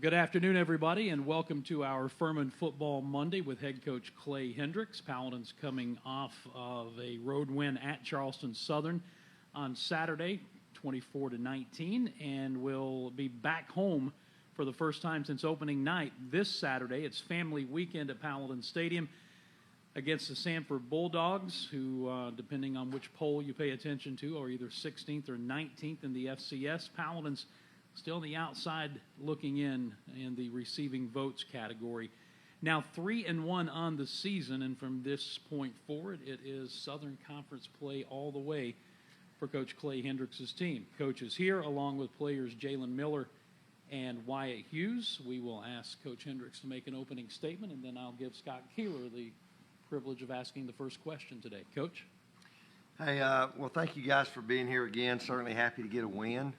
Good afternoon, everybody, and welcome to our Furman Football Monday with head coach Clay Hendricks. Paladins coming off of a road win at Charleston Southern on Saturday, 24-19, and will be back home for the first time since opening night this Saturday. It's family weekend at Paladins Stadium against the Sanford Bulldogs, who, depending on which poll you pay attention to, are either 16th or 19th in the FCS. Paladins still on the outside looking in the receiving votes category. Now 3-1 on the season, and from this point forward, it is Southern Conference play all the way for Coach Clay Hendricks' team. Coach is here along with players Jalen Miller and Wyatt Hughes. We will ask Coach Hendricks to make an opening statement, and then I'll give Scott Keeler the privilege of asking the first question today. Coach? Hey, well, thank you guys for being here again. Certainly happy to get a win.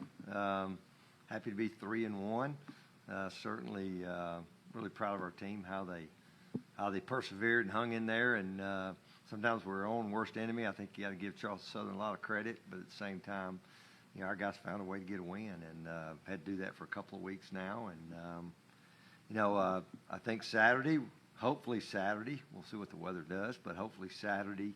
Happy to be 3-1. Certainly really proud of our team, how they persevered and hung in there. And sometimes we're our own worst enemy. I think you got to give Charleston Southern a lot of credit, but at the same time, our guys found a way to get a win, and had to do that for a couple of weeks now. And I think Saturday, hopefully Saturday, we'll see what the weather does, but hopefully Saturday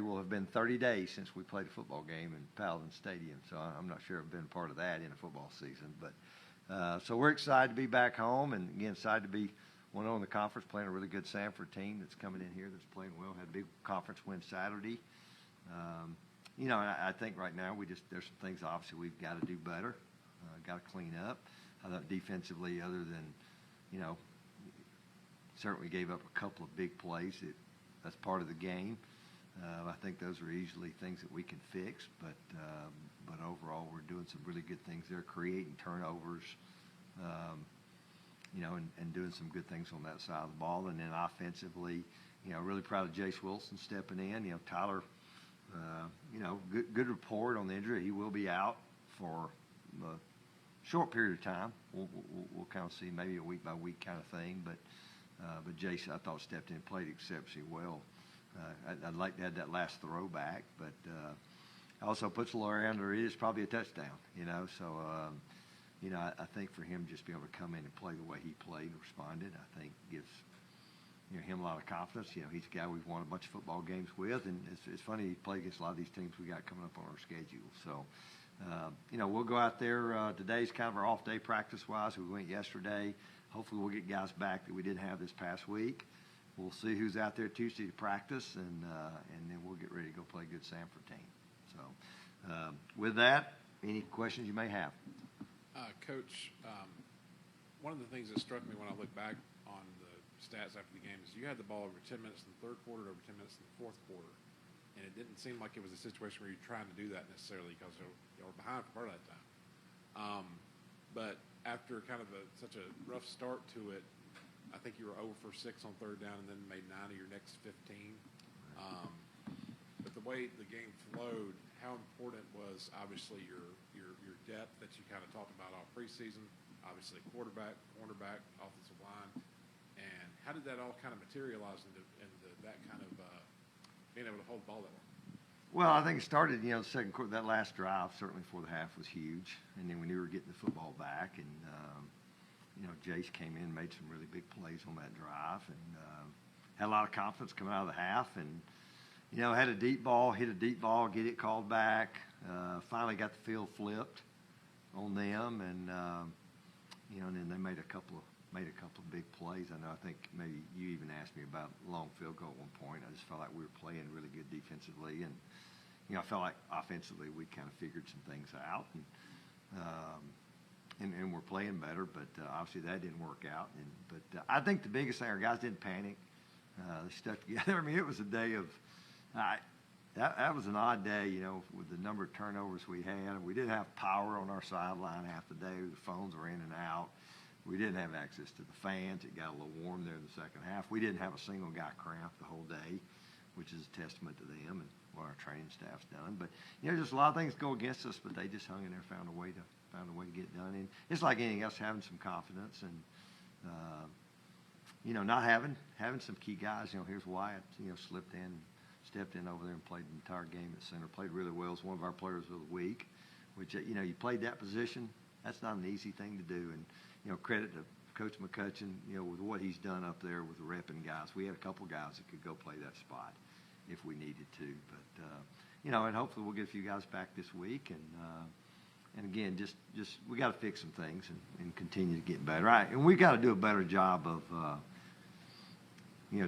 will have been 30 days since we played a football game in Paladins Stadium, so I'm not sure I've been a part of that in a football season. But so we're excited to be back home, and again, excited to be 1-0 in the conference, playing a really good Sanford team that's coming in here that's playing well. Had a big conference win Saturday. I think right now there's some things obviously we've got to do better, got to clean up. I thought defensively, other than certainly gave up a couple of big plays. That's part of the game. I think those are easily things that we can fix, but overall we're doing some really good things there, creating turnovers, and doing some good things on that side of the ball. And then offensively, really proud of Jace Wilson stepping in. Tyler, good report on the injury. He will be out for a short period of time. We'll kind of see, maybe a week by week kind of thing, but Jace, I thought, stepped in and played exceptionally well. I'd like to have that last throw back, but also puts Laurie under it is probably a touchdown, So, I think for him just be able to come in and play the way he played and responded, I think gives him a lot of confidence. He's a guy we've won a bunch of football games with, and it's funny he played against a lot of these teams we got coming up on our schedule. So, we'll go out there. Today's kind of our off day practice-wise. We went yesterday. Hopefully we'll get guys back that we didn't have this past week. We'll see who's out there Tuesday to practice, and then we'll get ready to go play a good Sanford team. So with that, any questions you may have? Coach, one of the things that struck me when I look back on the stats after the game is you had the ball over 10 minutes in the third quarter, over 10 minutes in the fourth quarter, and it didn't seem like it was a situation where you're trying to do that necessarily because you were behind for part of that time. But after kind of such a rough start to it, I think you were 0 for 6 on third down and then made 9 of your next 15. But the way the game flowed, how important was obviously your depth that you kind of talked about all preseason, obviously quarterback, cornerback, offensive line, and how did that all kind of materialize into that kind of being able to hold the ball that long? Well, I think it started, the second quarter. That last drive, certainly before the half, was huge. And then when we were getting the football back, and Jace came in, made some really big plays on that drive, and had a lot of confidence coming out of the half. And had a deep ball, hit a deep ball, get it called back. Finally got the field flipped on them, and and then they made a couple of big plays. I think maybe you even asked me about long field goal at one point. I just felt like we were playing really good defensively, and I felt like offensively we kind of figured some things out, and we're playing better. But obviously that didn't work out. But I think the biggest thing, our guys didn't panic. They stuck together. I mean, it was a day of that was an odd day, with the number of turnovers we had. We didn't have power on our sideline half the day. The phones were in and out. We didn't have access to the fans. It got a little warm there in the second half. We didn't have a single guy cramp the whole day, which is a testament to them and what our training staff's done. But just a lot of things go against us, but they just hung in there, found a way to get it done. And it's like anything else, having some confidence and not having some key guys. Here's Wyatt, stepped in over there and played the entire game at center. Played really well. It's one of our players of the week, which you played that position. That's not an easy thing to do. And credit to Coach McCutcheon, with what he's done up there with the repping guys. We had a couple guys that could go play that spot if we needed to. But, and hopefully we'll get a few guys back this week. And again, just we got to fix some things and continue to get better. Right? And we got to do a better job of,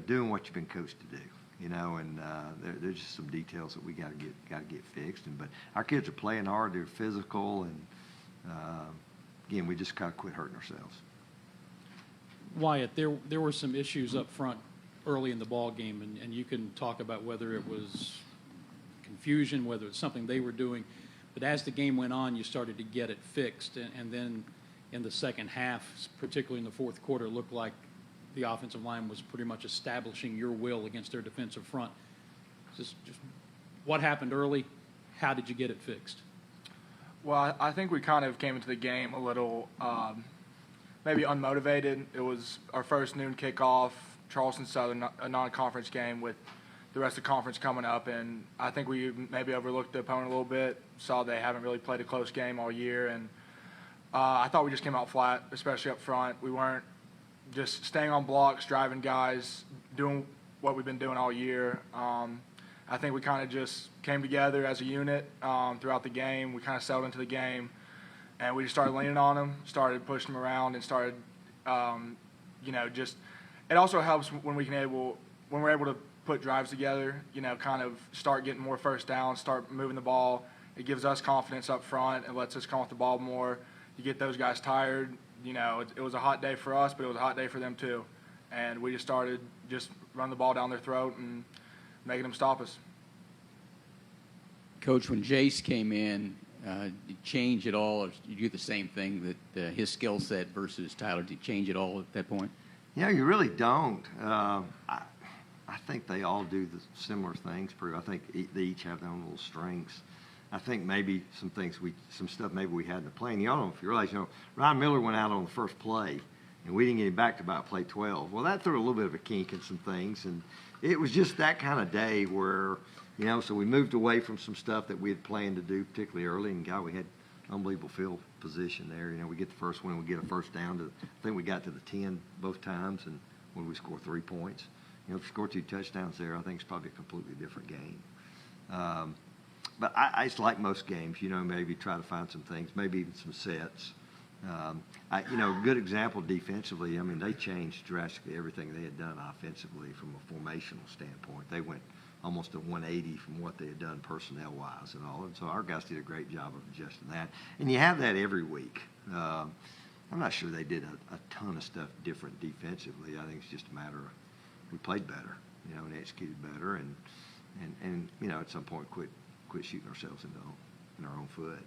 doing what you've been coached to do. And there's just some details that we got to get fixed. But our kids are playing hard. They're physical, and again, we just got to quit hurting ourselves. Wyatt, there were some issues up front early in the ball game, and you can talk about whether it was confusion, whether it's something they were doing. But as the game went on, you started to get it fixed, and then in the second half, particularly in the fourth quarter, it looked like the offensive line was pretty much establishing your will against their defensive front. Just what happened early? How did you get it fixed? Well, I think we kind of came into the game a little maybe unmotivated. It was our first noon kickoff, Charleston Southern, a non-conference game with the rest of the conference coming up, and I think we maybe overlooked the opponent a little bit, saw they haven't really played a close game all year, and I thought we just came out flat, especially up front. We weren't just staying on blocks, driving guys, doing what we've been doing all year. I think we kind of just came together as a unit throughout the game. We kind of settled into the game, and we just started leaning on them, started pushing them around, and started, just it also helps when we're able to put drives together, kind of start getting more first downs, start moving the ball. It gives us confidence up front and lets us come with the ball more. You get those guys tired. It was a hot day for us, but it was a hot day for them too. And we just started running the ball down their throat and making them stop us. Coach, when Jace came in, did you change at all, or did you do the same thing that his skill set versus Tyler? Did you change at all at that point? You really don't. I think they all do the similar things. I think they each have their own little strengths. I think maybe some stuff maybe we had in the play. And y'all don't know if you realize, Ryan Miller went out on the first play, and we didn't get him back to about play 12. Well, that threw a little bit of a kink in some things, and it was just that kind of day where, so we moved away from some stuff that we had planned to do, particularly early, and we had unbelievable field position there. We get the first one, we get a first down I think we got to the 10 both times, and when we score 3 points. If you score 2 touchdowns there, I think it's probably a completely different game. But I just like most games, maybe try to find some things, maybe even some sets. Good example defensively, they changed drastically everything they had done offensively from a formational standpoint. They went almost a 180 from what they had done personnel-wise and all. And so our guys did a great job of adjusting that. And you have that every week. I'm not sure they did a ton of stuff different defensively. I think it's just a matter of we played better, and executed better, and at some point quit shooting ourselves in our own foot,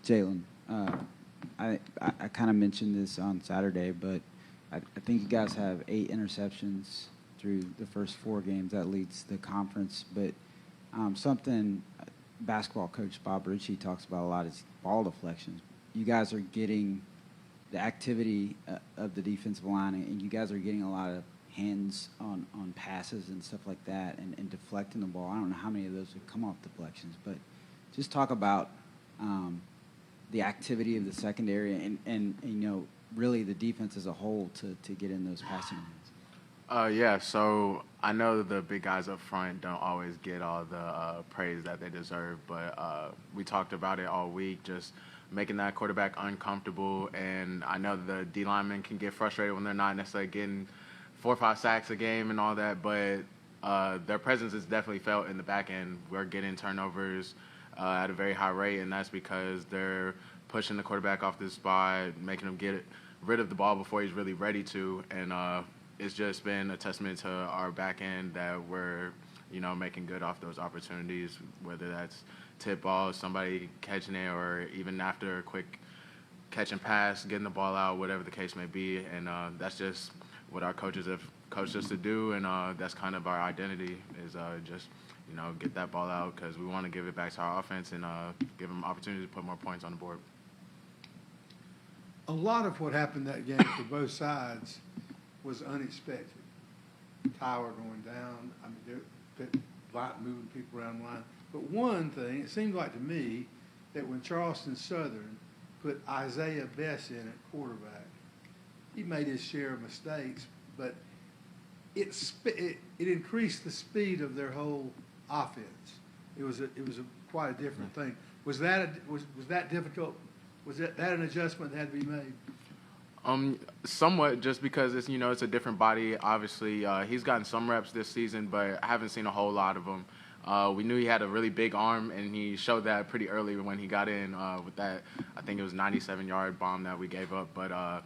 Jalen, I kind of mentioned this on Saturday, but I think you guys have 8 interceptions through the first 4 games. That leads the conference. But something basketball coach Bob Ritchie talks about a lot is ball deflections. You guys are getting the activity of the defensive line, and you guys are getting a lot of hands on passes and stuff like that and deflecting the ball. I don't know how many of those would come off deflections, but just talk about the activity of the secondary and really the defense as a whole to get in those passing lanes. So I know the big guys up front don't always get all the praise that they deserve, but we talked about it all week, just making that quarterback uncomfortable. And I know the D linemen can get frustrated when they're not necessarily getting 4 or 5 sacks a game and all that, but their presence is definitely felt in the back end. We're getting turnovers at a very high rate, and that's because they're pushing the quarterback off the spot, making him get rid of the ball before he's really ready to. And it's just been a testament to our back end that we're, making good off those opportunities, whether that's tip balls, somebody catching it, or even after a quick catch and pass, getting the ball out, whatever the case may be. And that's just what our coaches have coached us to do, and that's kind of our identity is just, get that ball out because we want to give it back to our offense and give them opportunity to put more points on the board. A lot of what happened that game for both sides was unexpected. Tyler going down, moving people around the line. But one thing, it seemed like to me that when Charleston Southern put Isaiah Bess in at quarterback. He made his share of mistakes, but it increased the speed of their whole offense. It was quite a different thing. Was that difficult? Was that an adjustment that had to be made? Somewhat, just because it's a different body. Obviously, he's gotten some reps this season, but I haven't seen a whole lot of them. We knew he had a really big arm, and he showed that pretty early when he got in with that. I think it was 97-yard bomb that we gave up. But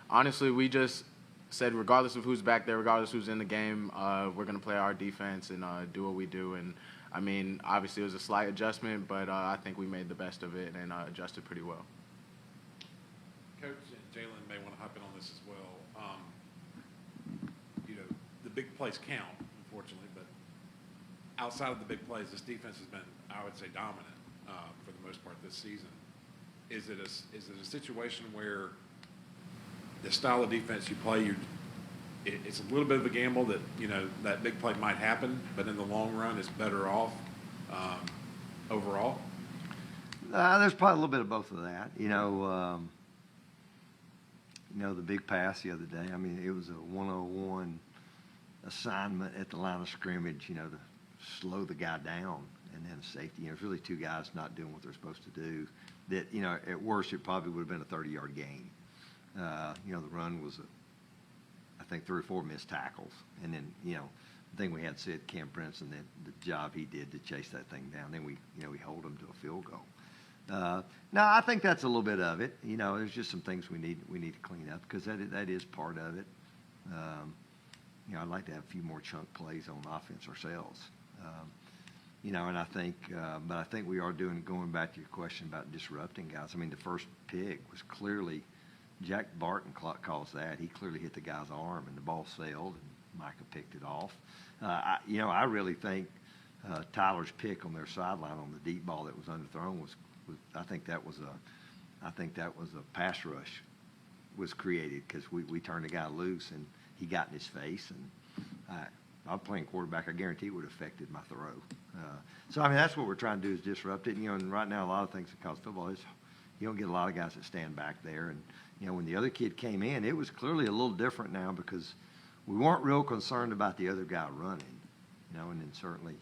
honestly, we just said, regardless of who's back there, regardless of who's in the game, we're going to play our defense and do what we do. And I mean, obviously, it was a slight adjustment, but I think we made the best of it and adjusted pretty well. Coach and Jalen may want to hop in on this as well. The big plays count, unfortunately, but outside of the big plays, this defense has been, I would say, dominant for the most part this season. Is it a situation where the style of defense you play, it's a little bit of a gamble that that big play might happen, but in the long run, it's better off overall? There's probably a little bit of both of that. The big pass the other day, I mean, it was a 101 assignment at the line of scrimmage, to slow the guy down, and then safety. It's really two guys not doing what they're supposed to do. That, at worst, it probably would have been a 30-yard gain. The run was, I think, 3 or 4 missed tackles. And then, the thing we had said, Cam Princeton, the job he did to chase that thing down, then we hold him to a field goal. No, I think that's a little bit of it. There's just some things we need to clean up because that is part of it. I'd like to have a few more chunk plays on offense ourselves. And I think we are going back to your question about disrupting guys. I mean, the first pick was clearly, Jack Barton calls that. He clearly hit the guy's arm and the ball sailed and Micah picked it off. I really think Tyler's pick on their sideline on the deep ball that was underthrown was I think that was a pass rush was created because we turned the guy loose and he got in his face, and I'm playing quarterback. I guarantee it would have affected my throw. So I mean, that's what we're trying to do is disrupt it. And right now, a lot of things in college football is you don't get a lot of guys that stand back there. And when the other kid came in, it was clearly a little different now because we weren't real concerned about the other guy running. And then certainly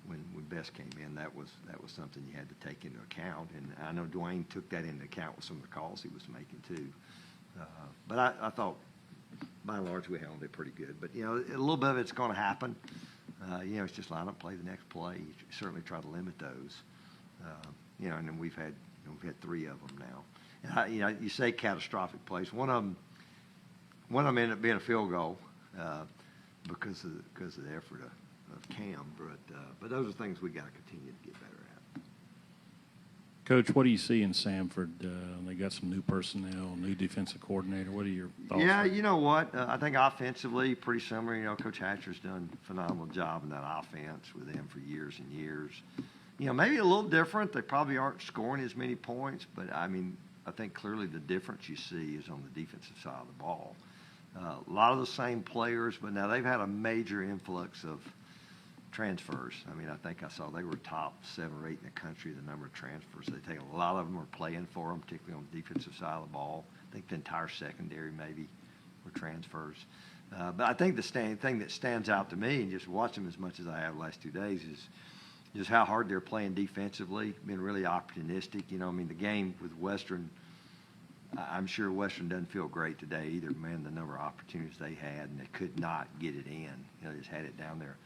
when Bess came in, that was something you had to take into account. And I know Dwayne took that into account with some of the calls he was making too. But I thought, by and large, we handled it pretty good. But, a little bit of it's going to happen. It's just line up, play the next play. You certainly try to limit those. And then we've had 3 of them now. And you say catastrophic plays. One of them ended up being a field goal because of the effort of Cam. But those are things we got to continue to get better at. Coach, what do you see in Samford? They got some new personnel, new defensive coordinator. What are your thoughts? Yeah, you know what? I think offensively, pretty similar. Coach Hatcher's done a phenomenal job in that offense with them for years and years. Maybe a little different. They probably aren't scoring as many points, but, I mean, I think clearly the difference you see is on the defensive side of the ball. A lot of the same players, but now they've had a major influx of transfers. I mean, I think I saw they were top 7 or 8 in the country, the number of transfers. They take a lot of them are playing for them, particularly on the defensive side of the ball. I think the entire secondary maybe were transfers. But I think the thing that stands out to me, and just watching them as much as I have the last 2 days, is just how hard they're playing defensively, being really opportunistic. The game with Western, I'm sure Western doesn't feel great today either. Man, the number of opportunities they had, and they could not get it in. They just had it down there.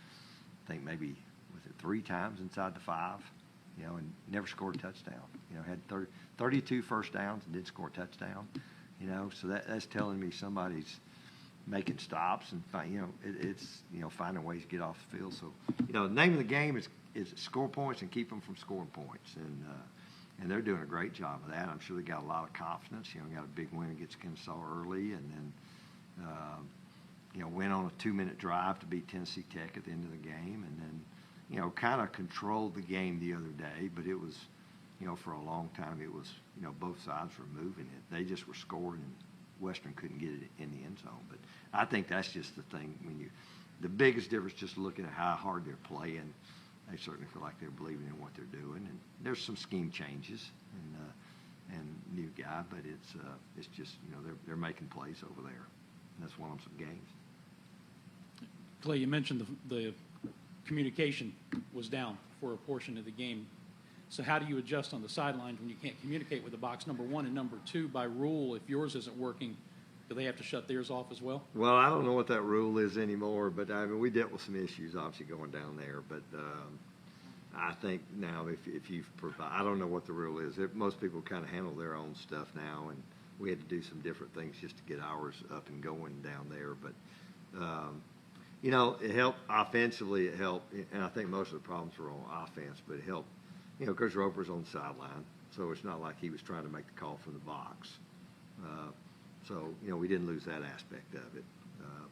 I think maybe, was it 3 times inside the 5, and never scored a touchdown. Had 32 first downs and didn't score a touchdown. So that's telling me somebody's making stops and it's finding ways to get off the field. So the name of the game is score points and keep them from scoring points, and they're doing a great job of that. I'm sure they got a lot of confidence. Got a big win against Kennesaw early, and then went on a 2-minute drive to beat Tennessee Tech at the end of the game, and then kind of controlled the game the other day. But it was for a long time it was both sides were moving it. They just were scoring, and Western couldn't get it in the end zone. But I think that's just the thing the biggest difference, just looking at how hard they're playing. They certainly feel like they're believing in what they're doing, and there's some scheme changes, and new guy, but it's just, you know, they're making plays over there. And that's won them some games. Clay, you mentioned the communication was down for a portion of the game. So how do you adjust on the sidelines when you can't communicate with the box, number one, and number two, by rule, if yours isn't working, do they have to shut theirs off as well? Well, I don't know what that rule is anymore, but I mean, we dealt with some issues obviously going down there. But I think now if you've provided, I don't know what the rule is. Most people kind of handle their own stuff now, and we had to do some different things just to get ours up and going down there. But you know, it helped offensively. It helped, and I think most of the problems were on offense, but it helped. You know, Coach Roper's on the sideline, so it's not like he was trying to make the call from the box. So, you know, we didn't lose that aspect of it.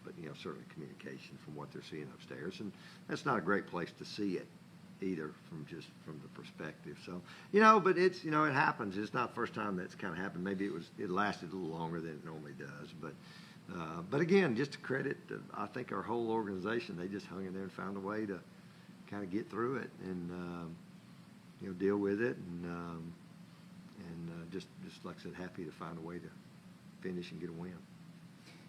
But, you know, certainly communication from what they're seeing upstairs. And that's not a great place to see it either from the perspective. So, you know, but it's, you know, it happens. It's not the first time that's kind of happened. Maybe it lasted a little longer than it normally does. But again, just to credit, I think our whole organization, they just hung in there and found a way to kind of get through it and, you know, deal with it. And just like I said, happy to find a way to finish and get a win.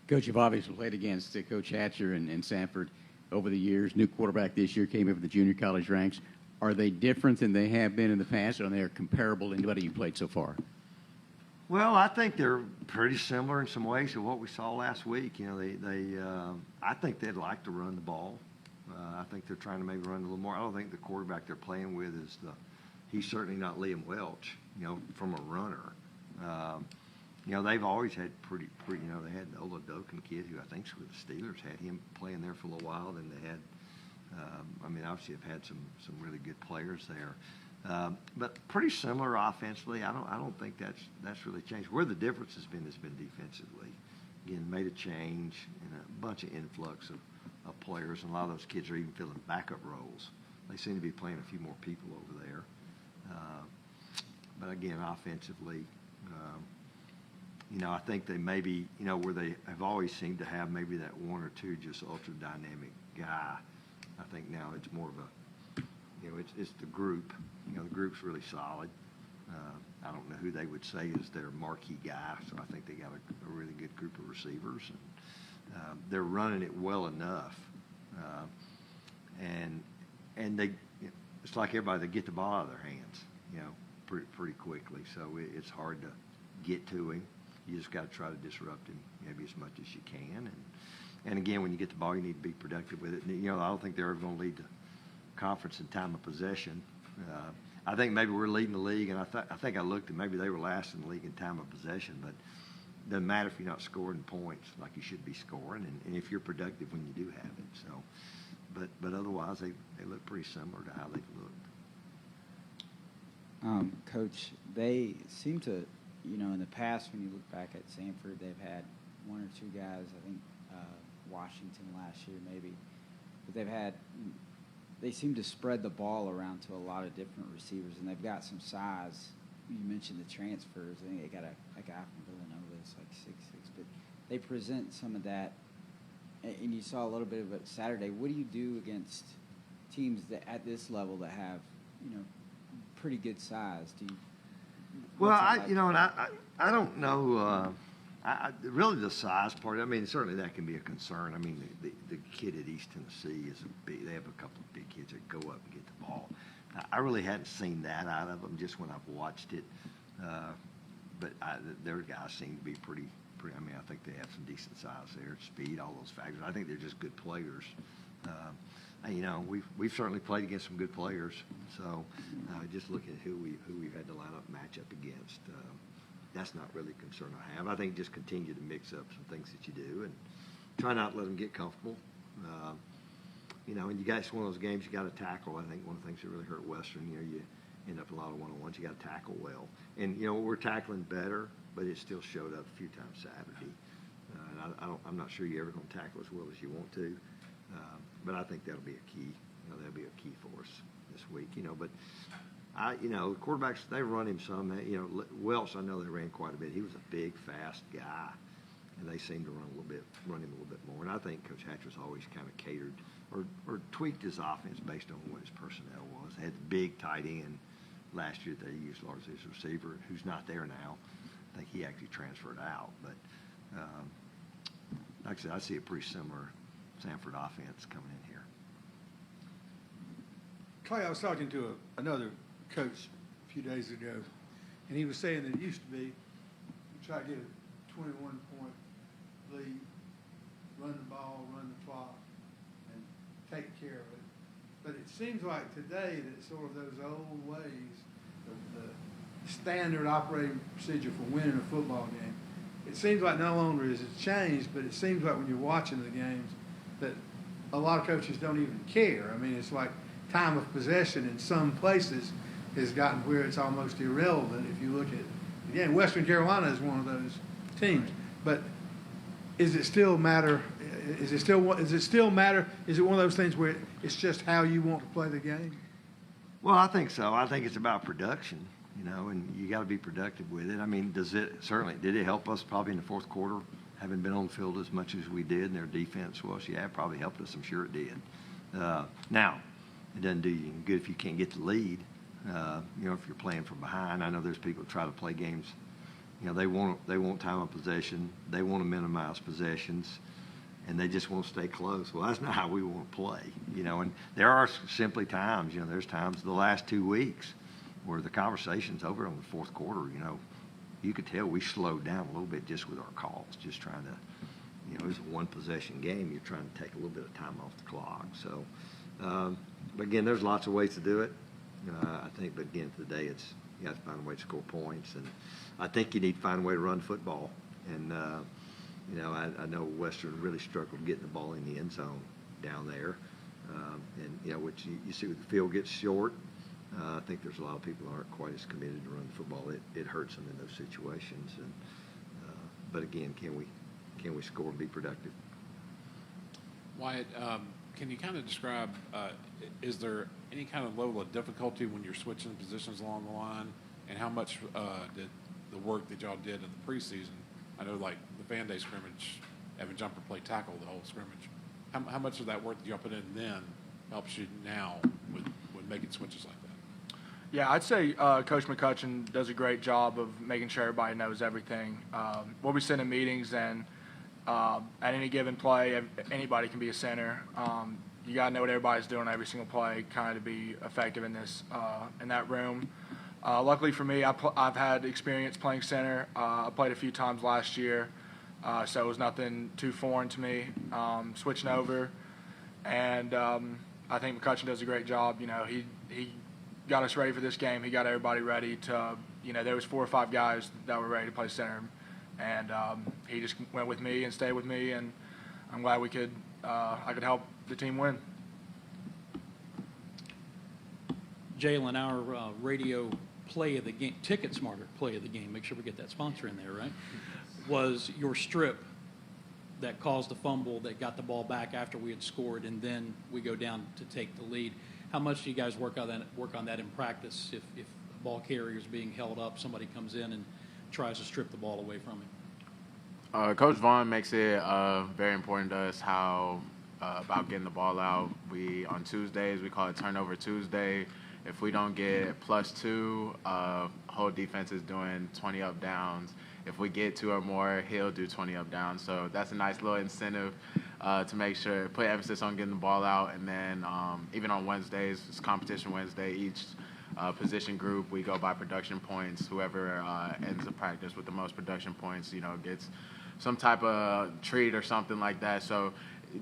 Coach, you've obviously played against Coach Hatcher and Sanford over the years. New quarterback this year came up with the junior college ranks. Are they different than they have been in the past, or are they comparable to anybody you played so far? Well, I think they're pretty similar in some ways to what we saw last week. You know, I think they'd like to run the ball. I think they're trying to maybe run a little more. I don't think the quarterback they're playing with he's certainly not Liam Welch, you know, from a runner. You know, they've always had pretty, you know, they had the Oladokin kid who I think's with the Steelers, had him playing there for a little while. Then they had, I mean, obviously have had some really good players there. But pretty similar offensively. I don't think that's really changed. Where the difference has been defensively. Again, made a change and a bunch of influx of players, and a lot of those kids are even filling backup roles. They seem to be playing a few more people over there. But again, offensively, you know, I think they maybe, you know, where they have always seemed to have maybe that one or two just ultra dynamic guy. I think now it's more of a, you know, it's the group. You know, the group's really solid. I don't know who they would say is their marquee guy, so I think they got a really good group of receivers, and they're running it well enough. And they, you know, it's like everybody, they get the ball out of their hands, you know, pretty quickly. So it's hard to get to him. You just got to try to disrupt him maybe as much as you can. And again, when you get the ball, you need to be productive with it. And, you know, I don't think they're ever going to lead the conference in time of possession. I think maybe we're leading the league, and I think I looked and maybe they were last in the league in time of possession. But it doesn't matter if you're not scoring points like you should be scoring, and if you're productive when you do have it. So, but otherwise, they look pretty similar to how they've looked. Coach, they seem to, you know, in the past, when you look back at Sanford, they've had one or two guys, I think Washington last year maybe, but they seem to spread the ball around to a lot of different receivers, and they've got some size. You mentioned the transfers. I think they got a guy from Villanova that's like 6'6", but they present some of that, and you saw a little bit of it Saturday. What do you do against teams that at this level that have, you know, pretty good size? Well, I don't know. Really, the size part. I mean, certainly that can be a concern. I mean, the kid at East Tennessee is they have a couple of big kids that go up and get the ball. I really hadn't seen that out of them just when I've watched it. But their guys seem to be pretty. I mean, I think they have some decent size there, speed, all those factors. I think they're just good players. You know, we've certainly played against some good players. So just looking at who we've had to line up match up against, that's not really a concern I have. I think just continue to mix up some things that you do and try not to let them get comfortable. You know, and it's one of those games you got to tackle. I think one of the things that really hurt Western, you know, you end up a lot of one-on-ones. You got to tackle well, and you know we're tackling better, but it still showed up a few times Saturday. And I'm not sure you're ever going to tackle as well as you want to. But I think that'll be a key. You know, that'll be a key for us this week. You know, but you know, the quarterbacks, they run him some. You know, Welch, I know they ran quite a bit. He was a big, fast guy, and they seemed to run him a little bit more. And I think Coach Hatcher's always kind of catered or tweaked his offense based on what his personnel was. They had the big tight end, last year they used largely as a receiver, who's not there now. I think he actually transferred out. But like I said, I see a pretty similar Sanford offense coming in here. Clay, I was talking to another coach a few days ago, and he was saying that it used to be you try to get a 21-point lead, run the ball, run the clock, and take care of it. But it seems like today that sort of those old ways, the standard operating procedure for winning a football game, it seems like no longer has it changed, but it seems like when you're watching the games that a lot of coaches don't even care. I mean, it's like time of possession in some places has gotten where it's almost irrelevant if you look at, again, Western Carolina is one of those teams. But is it still matter? Is it still matter? Is it one of those things where it's just how you want to play the game? Well, I think so. I think it's about production, and you got to be productive with it. I mean, did it help us probably in the fourth quarter, having been on the field as much as we did, and their defense was, yeah, it probably helped us. I'm sure it did. Now, it doesn't do you any good if you can't get the lead. If you're playing from behind. I know there's people that try to play games. They want time of possession. They want to minimize possessions, and they just want to stay close. Well, that's not how we want to play. And there are simply times. There's times the last 2 weeks where the conversation's over on the fourth quarter. You could tell we slowed down a little bit just with our calls, just trying to. It was a one possession game. You're trying to take a little bit of time off the clock. So, but again, there's lots of ways to do it. I think, but again, today you got to find a way to score points, and I think you need to find a way to run football. And I know Western really struggled getting the ball in the end zone down there, and which you see when the field gets short. I think there's a lot of people who aren't quite as committed to run the football. It hurts them in those situations. And but again, can we score and be productive? Wyatt, can you kind of describe, is there any kind of level of difficulty when you're switching positions along the line, and how much did the work that y'all did in the preseason, I know like the Fan Day scrimmage, having jumper play tackle the whole scrimmage, how much of that work that y'all put in then helps you now with making switches like that? Yeah, I'd say Coach McCutcheon does a great job of making sure everybody knows everything. We'll be sitting in meetings, and at any given play, anybody can be a center. You got to know what everybody's doing every single play, kind of to be effective in that room. Luckily for me, I've had experience playing center. I played a few times last year, so it was nothing too foreign to me. Switching over, and I think McCutcheon does a great job. He got us ready for this game. He got everybody ready to. There was 4 or 5 guys that were ready to play center, and he just went with me and stayed with me, and I'm glad I could help the team win. Jalen, our radio play of the game, Ticket Smarter play of the game, make sure we get that sponsor in there, right? Was your strip that caused the fumble that got the ball back after we had scored, and then we go down to take the lead. How much do you guys work on that in practice? If a ball carrier is being held up, somebody comes in and tries to strip the ball away from him? Coach Vaughn makes it very important to us about getting the ball out. On Tuesdays, we call it Turnover Tuesday. If we don't get +2, whole defense is doing 20 up downs. If we get 2 or more, he'll do 20 up downs. So that's a nice little incentive to make sure, put emphasis on getting the ball out. And then even on Wednesdays, it's competition Wednesday, each position group, we go by production points. Whoever ends the practice with the most production points, gets some type of treat or something like that. So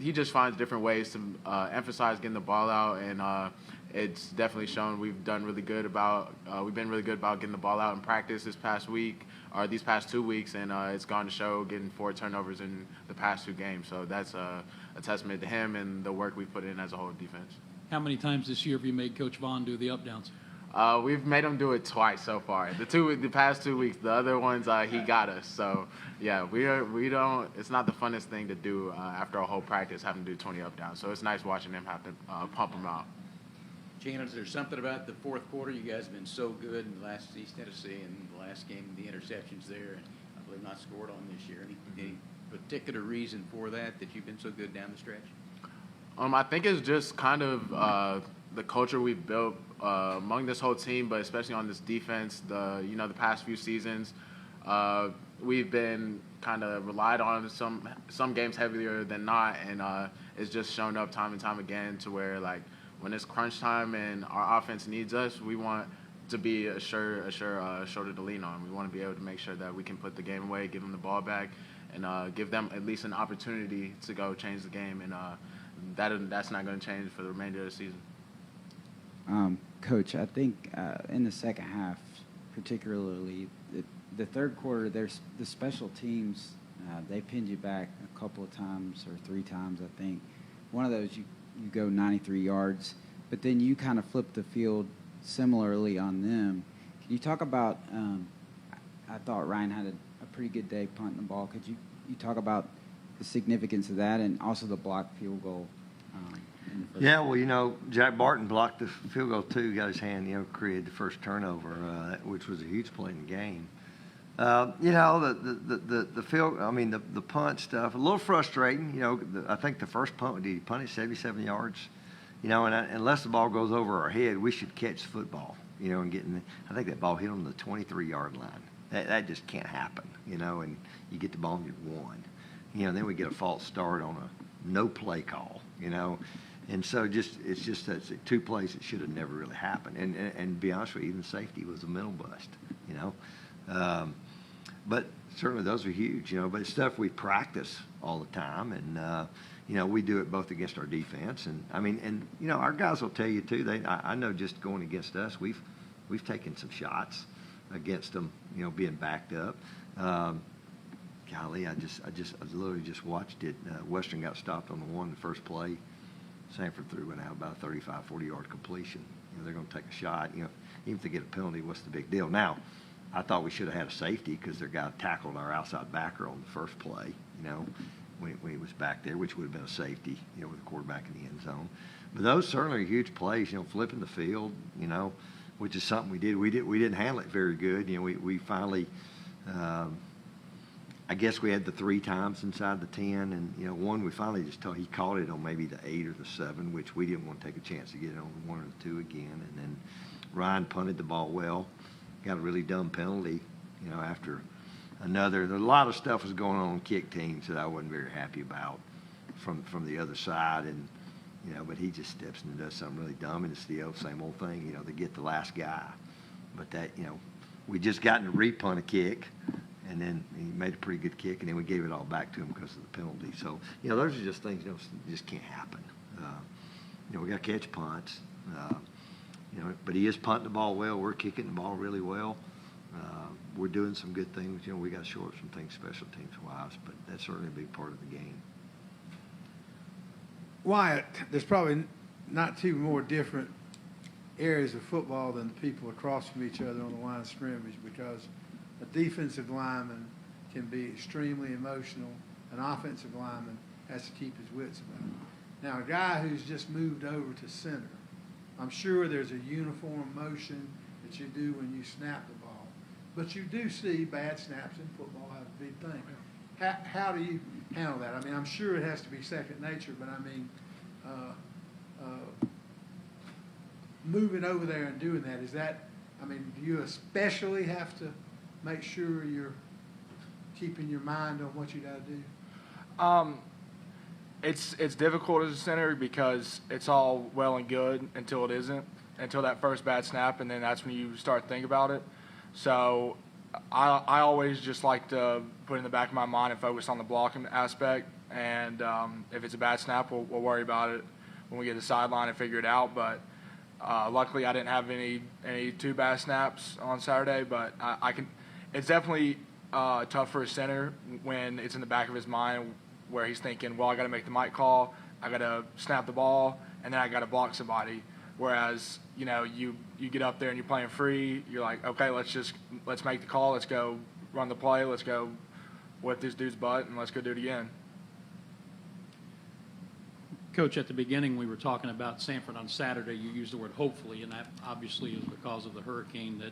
he just finds different ways to emphasize getting the ball out, and it's definitely shown. We've been really good about getting the ball out in practice this past week, or these past 2 weeks, and it's gone to show getting 4 turnovers in the past 2 games. So that's a testament to him and the work we put in as a whole defense. How many times this year have you made Coach Vaughn do the up downs? We've made him do it twice so far. The past 2 weeks, the other ones he got us. So yeah, we don't. It's not the funnest thing to do after a whole practice, having to do 20 up downs. So it's nice watching him have to pump them out. Jalen, is there something about the fourth quarter? You guys have been so good in the last East Tennessee and the last game, the interceptions there, and I believe not scored on this year. Any particular reason for that you've been so good down the stretch? I think it's just kind of the culture we've built among this whole team, but especially on this defense. The past few seasons, we've been kind of relied on some games heavier than not, and it's just shown up time and time again to where, like, when it's crunch time and our offense needs us, we want to be a sure shoulder to lean on. We want to be able to make sure that we can put the game away, give them the ball back, and give them at least an opportunity to go change the game. And that's not going to change for the remainder of the season. Coach, I think in the second half, particularly the third quarter, there's the special teams. They pinned you back a couple of times or 3 times, I think. One of those you go 93 yards, but then you kind of flip the field similarly on them. Can you talk about? I thought Ryan had a pretty good day punting the ball. Could you talk about the significance of that and also the blocked field goal? Yeah, well, Jack Barton blocked the field goal too. Got his hand, created the first turnover, which was a huge play in the game. The field. I mean, the punt stuff. A little frustrating. I think the first punt, he punted 77 yards. And unless the ball goes over our head, we should catch the football. And I think that ball hit on the 23-yard line. That just can't happen. And you get the ball and you won. Then we get a false start on a no play call. And so it's just that 2 plays that should have never really happened. And to be honest with you, even safety was a mental bust. But certainly those are huge. But it's stuff we practice all the time, and we do it both against our defense, and our guys will tell you too. I know just going against us, we've taken some shots against them. Being backed up. Golly, I literally just watched it. Western got stopped on the first play. Sanford threw it out about a 35, 40-yard completion. They're going to take a shot. Even if they get a penalty, what's the big deal? Now, I thought we should have had a safety because their guy tackled our outside backer on the first play, when he was back there, which would have been a safety, with the quarterback in the end zone. But those certainly are huge plays, flipping the field, which is something we did. We didn't handle it very good. We finally, I guess we had the 3 times inside the 10, and one we finally just told he caught it on maybe the 8 or the 7, which we didn't want to take a chance to get it on the 1 or the 2 again. And then Ryan punted the ball well, got a really dumb penalty, after another. A lot of stuff was going on kick teams that I wasn't very happy about from the other side, and but he just steps in and does something really dumb, and it's the same old thing. They get the last guy, but that we just gotten to repunt a kick. And then he made a pretty good kick, and then we gave it all back to him because of the penalty. So, those are just things just can't happen. We got to catch punts. But he is punting the ball well. We're kicking the ball really well. We're doing some good things. We got to short some things special teams-wise, but that's certainly a big part of the game. Wyatt, there's probably not 2 more different areas of football than the people across from each other on the line of scrimmage, because a defensive lineman can be extremely emotional. An offensive lineman has to keep his wits about him. Now, a guy who's just moved over to center, I'm sure there's a uniform motion that you do when you snap the ball. But you do see bad snaps in football have a big thing. How do you handle that? I mean, I'm sure it has to be second nature, but I mean, moving over there and doing that, do you especially have to make sure you're keeping your mind on what you got to do? It's difficult as a center because it's all well and good until it isn't, until that first bad snap, and then that's when you start thinking about it. So I always just like to put in the back of my mind and focus on the blocking aspect, and if it's a bad snap, we'll worry about it when we get to the sideline and figure it out. But luckily I didn't have any too bad snaps on Saturday, but I can. It's definitely tough for a center when it's in the back of his mind where he's thinking, well, I got to make the mic call, I got to snap the ball, and then I got to block somebody. Whereas, you get up there and you're playing free, you're like, okay, let's make the call, let's go run the play, let's go whip this dude's butt, and let's go do it again. Coach, at the beginning we were talking about Sanford on Saturday. You used the word hopefully, and that obviously is because of the hurricane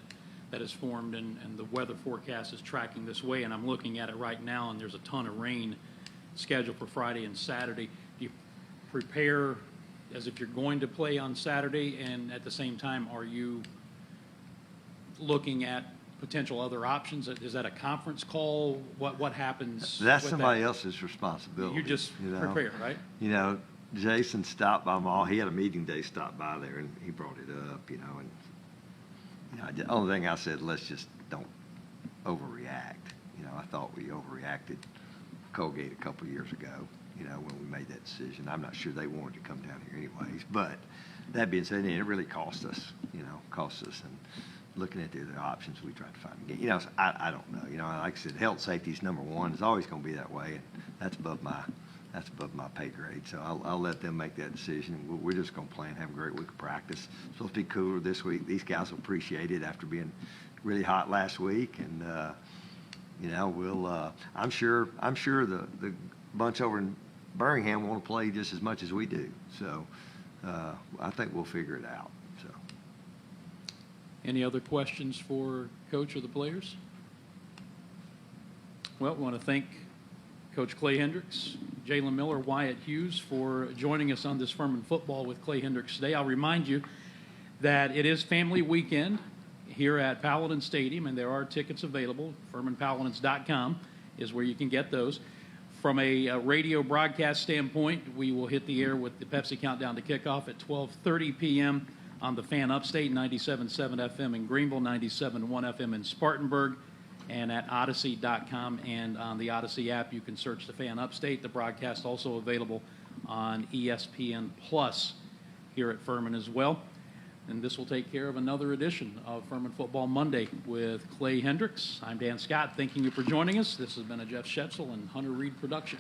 that has formed, and the weather forecast is tracking this way. And I'm looking at it right now, and there's a ton of rain scheduled for Friday and Saturday. Do you prepare as if you're going to play on Saturday, and at the same time, are you looking at potential other options? Is that a conference call? What happens? That's with somebody that? else's responsibility. You just know? prepare, right? You know, Jason stopped by mall. He had a meeting day, stopped by there, and he brought it up, you know, and the only thing I said, let's just don't overreact. You know, I thought we overreacted Colgate a couple of years ago, you know, when we made that decision. I'm not sure they wanted to come down here anyways, but that being said, it really cost us, and looking at the other options, we tried to find a game. You know, I don't know. You know, like I said, health safety is number one. It's always going to be that way, and that's above my pay grade. So I'll let them make that decision. We're just going to play and have a great week of practice. It's supposed to be cooler this week. These guys will appreciate it after being really hot last week, and I'm sure the bunch over in Birmingham want to play just as much as we do. So I think we'll figure it out. So. Any other questions for Coach or the players? Well, we want to thank Coach Clay Hendricks, Jalen Miller, Wyatt Hughes for joining us on this Furman Football with Clay Hendricks today. I'll remind you that it is family weekend here at Paladins Stadium, and there are tickets available. FurmanPaladins.com is where you can get those. From a radio broadcast standpoint, we will hit the air with the Pepsi Countdown to Kickoff at 12:30 p.m. on the Fan Upstate, 97.7 FM in Greenville, 97.1 FM in Spartanburg, and at Odyssey.com and on the Odyssey app, you can search the Fan Upstate. The broadcast also available on ESPN Plus here at Furman as well. And this will take care of another edition of Furman Football Monday with Clay Hendricks. I'm Dan Scott, thanking you for joining us. This has been a Jeff Schetzel and Hunter Reed production.